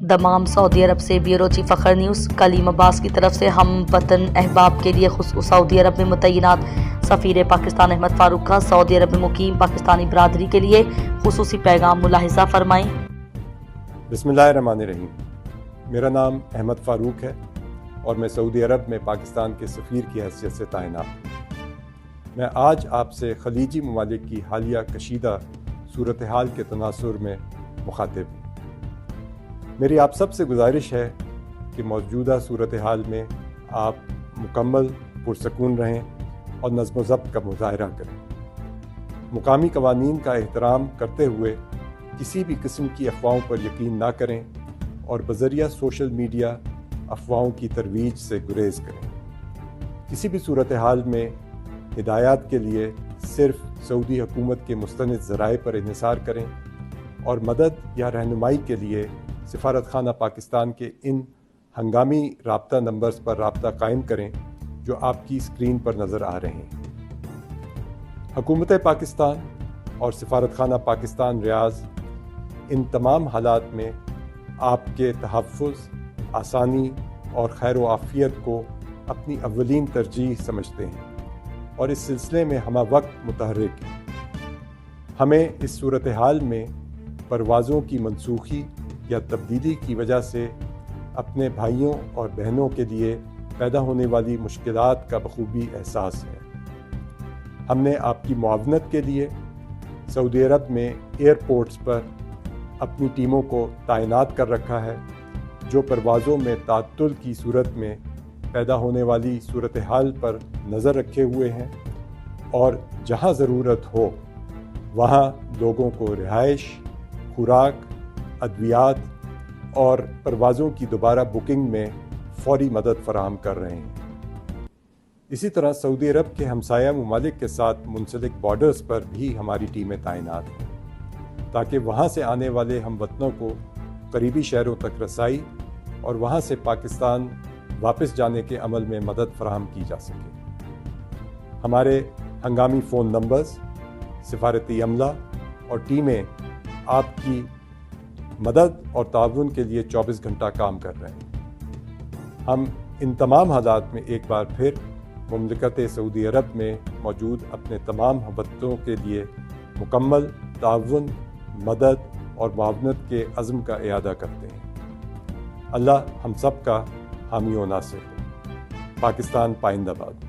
Dammam سعودی عرب سے bureau chief فخر news. کلیم عباس کی طرف سے ہم وطن احباب کے لیے سعودی عرب میں متعینات سفیر پاکستان احمد فاروق کا سعودی عرب میں مقیم پاکستانی برادری کے لیے خصوصی پیغام ملاحظہ فرمائیں۔ بسم اللہ الرحمن الرحیم۔ میرا نام احمد فاروق ہے اور میں سعودی عرب میں پاکستان کے سفیر کی حیثیت سے تعینات ہوں۔ میں آج آپ سے خلیجی ممالک کی حالیہ کشیدہ صورتحال کے تناظر میں مخاطب ہوں۔ میری آپ سب سے گزارش ہے کہ موجودہ صورتحال میں آپ مکمل پرسکون رہیں اور نظم و ضبط کا مظاہرہ کریں۔ مقامی قوانین کا احترام کرتے ہوئے کسی بھی قسم کی افواہوں پر یقین نہ کریں اور بذریعہ سوشل میڈیا افواہوں کی ترویج سے گریز کریں۔ کسی بھی صورتحال میں ہدایات کے لیے صرف سعودی حکومت کے مستند ذرائع پر انحصار کریں اور مدد یا رہنمائی کے لیے سفارت خانہ پاکستان کے ان ہنگامی رابطہ نمبرز پر رابطہ قائم کریں جو آپ کی اسکرین پر نظر آ رہے ہیں۔ حکومت پاکستان اور سفارت خانہ پاکستان ریاض ان تمام حالات میں آپ کے تحفظ، آسانی اور خیر و عافیت کو اپنی اولین ترجیح سمجھتے ہیں اور اس سلسلے میں ہمہ وقت متحرک ہیں۔ ہمیں اس صورتحال میں پروازوں کی منسوخی یا تبدیلی کی وجہ سے اپنے بھائیوں اور بہنوں کے لیے پیدا ہونے والی مشکلات کا بخوبی احساس ہے۔ ہم نے آپ کی معاونت کے لیے سعودی عرب میں ایئرپورٹس پر اپنی ٹیموں کو تعینات کر رکھا ہے جو پروازوں میں تعطل کی صورت میں پیدا ہونے والی صورتحال پر نظر رکھے ہوئے ہیں اور جہاں ضرورت ہو وہاں لوگوں کو رہائش، خوراک، ادویات اور پروازوں کی دوبارہ بکنگ میں فوری مدد فراہم کر رہے ہیں۔ اسی طرح سعودی عرب کے ہمسایہ ممالک کے ساتھ منسلک بارڈرز پر بھی ہماری ٹیمیں تعینات ہیں تاکہ وہاں سے آنے والے ہم وطنوں کو قریبی شہروں تک رسائی اور وہاں سے پاکستان واپس جانے کے عمل میں مدد فراہم کی جا سکے۔ ہمارے ہنگامی فون نمبرز، سفارتی عملہ اور ٹیمیں آپ کی مدد اور تعاون کے لیے 24 گھنٹہ کام کر رہے ہیں۔ ہم ان تمام حالات میں ایک بار پھر مملکت سعودی عرب میں موجود اپنے تمام ہموطنوں کے لیے مکمل تعاون، مدد اور معاونت کے عزم کا اعادہ کرتے ہیں۔ اللہ ہم سب کا حامی و ناصر ہو۔ پاکستان پائندہ باد۔